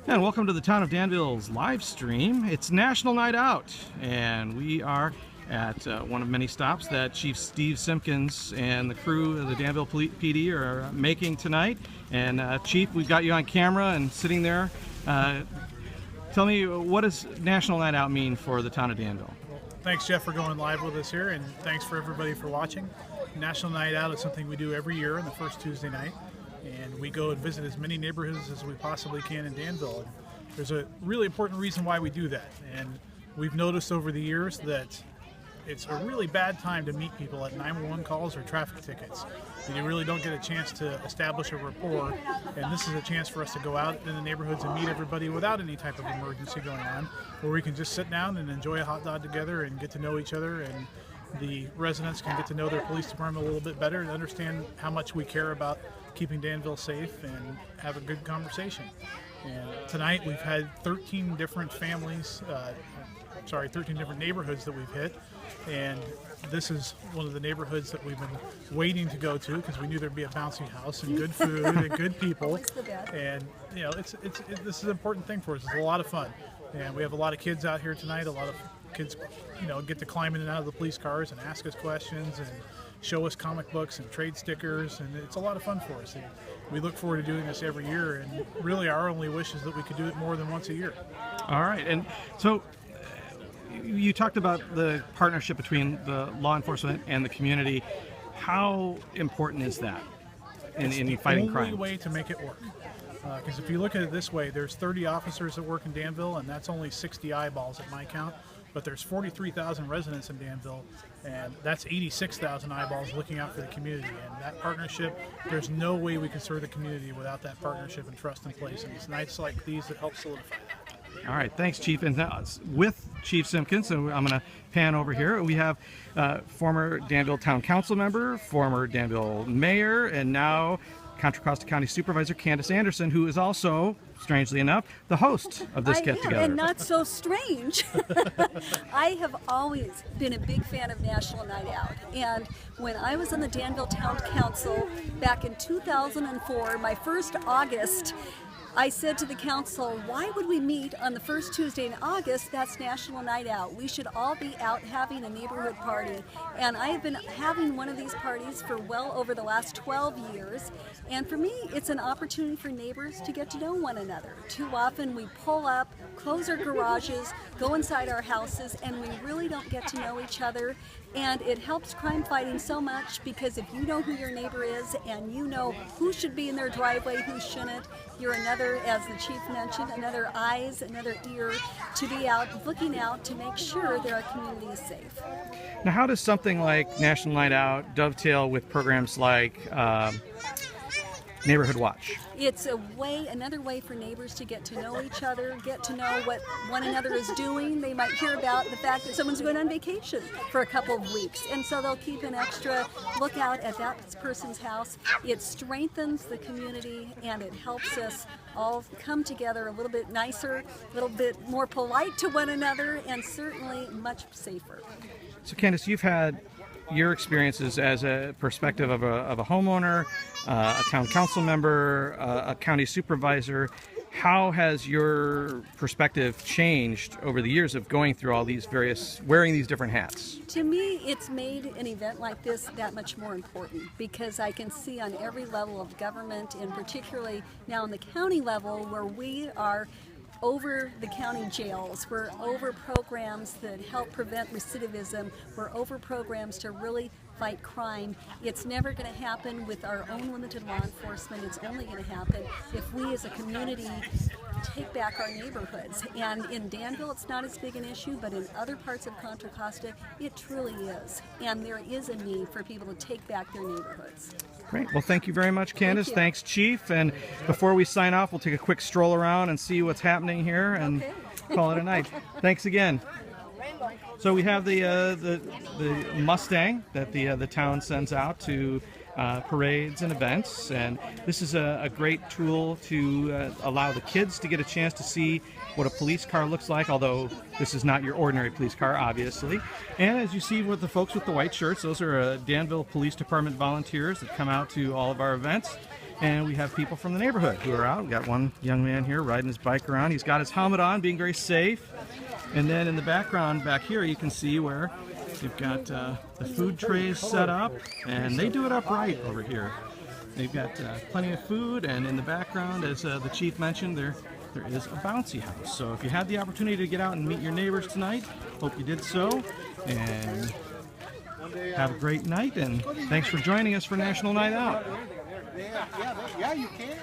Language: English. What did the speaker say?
And welcome to the Town of Danville's live stream. It's National Night Out, and we are at one of many stops that Chief Steve Simpkins and the crew of the Danville PD are making tonight. And Chief, we've got you on camera and sitting there. Tell me, what does National Night Out mean for the Town of Danville? Thanks, Jeff, for going live with us here, and thanks for everybody for watching. National Night Out is something we do every year on the first Tuesday night, and we go and visit as many neighborhoods as we possibly can in Danville. And there's a really important reason why we do that, and we've noticed over the years that it's a really bad time to meet people at 911 calls or traffic tickets. You really don't get a chance to establish a rapport, and this is a chance for us to go out in the neighborhoods and meet everybody without any type of emergency going on, where we can just sit down and enjoy a hot dog together and get to know each other, and the residents can get to know their police department a little bit better and understand how much we care about keeping Danville safe and have a good conversation. And tonight we've had 13 different families, 13 different neighborhoods that we've hit, and this is one of the neighborhoods that we've been waiting to go to because we knew there'd be a bouncy house and good food and good people. And you know, this is an important thing for us. It's a lot of fun, and we have a lot of kids out here tonight. A lot of kids, get to climb in and out of the police cars and ask us questions and show us comic books and trade stickers, and it's a lot of fun for us. And we look forward to doing this every year, and really our only wish is that we could do it more than once a year. All right, and so you talked about the partnership between the law enforcement and the community. How important is that in fighting crime? It's the only way to make it work. Because if you look at it this way, there's 30 officers that work in Danville, and that's only 60 eyeballs at my count. But there's 43,000 residents in Danville, and that's 86,000 eyeballs looking out for the community. And that partnership, there's no way we can serve the community without that partnership and trust in place. And it's nights like these that help solidify that. All right, thanks, Chief. And with Chief Simpkins, so I'm going to pan over here. We have former Danville Town Council member, former Danville Mayor, and now Contra Costa County Supervisor Candace Andersen, who is also, strangely enough, the host of this get-together. And not so strange. I have always been a big fan of National Night Out. And when I was on the Danville Town Council back in 2004, my first August, I said to the council, why would we meet on the first Tuesday in August? That's National Night Out. We should all be out having a neighborhood party. And I have been having one of these parties for well over the last 12 years. And for me, it's an opportunity for neighbors to get to know one another. Too often we pull up, close our garages, go inside our houses, and we really don't get to know each other. And it helps crime fighting so much, because if you know who your neighbor is and you know who should be in their driveway, who shouldn't, you're another, as the chief mentioned, another eyes, another ear to be out, looking out to make sure that our community is safe. Now, how does something like National Night Out dovetail with programs like Neighborhood Watch? It's another way for neighbors to get to know each other, get to know what one another is doing. They might hear about the fact that someone's going on vacation for a couple of weeks, and so they'll keep an extra lookout at that person's house. It strengthens the community, and it helps us all come together a little bit nicer, a little bit more polite to one another, and certainly much safer. So Candace, you've had your experiences as a perspective of a homeowner, a town council member, a county supervisor. How has your perspective changed over the years of going through all these wearing these different hats? To me, it's made an event like this that much more important, because I can see on every level of government, and particularly now on the county level, where we are over the county jails, we're over programs that help prevent recidivism, we're over programs to really fight crime. It's never going to happen with our own limited law enforcement. It's only going to happen if we as a community take back our neighborhoods. And in Danville, it's not as big an issue, but in other parts of Contra Costa, it truly is. And there is a need for people to take back their neighborhoods. Great. Well, thank you very much, Candace. Thanks, Chief. And before we sign off, we'll take a quick stroll around and see what's happening here and call it a night. Thanks again. So we have the Mustang that the town sends out to parades and events, and this is a great tool to allow the kids to get a chance to see what a police car looks like, although this is not your ordinary police car, obviously. And as you see with the folks with the white shirts, those are Danville Police Department volunteers that come out to all of our events. And we have people from the neighborhood who are out. We got one young man here riding his bike around. He's got his helmet on, being very safe. And then in the background back here, you can see where they've got the food trays set up, and they do it upright over here. They've got plenty of food, and in the background, as the chief mentioned, there is a bouncy house. So if you had the opportunity to get out and meet your neighbors tonight, hope you did so. And have a great night, and thanks for joining us for National Night Out. Yeah, you can.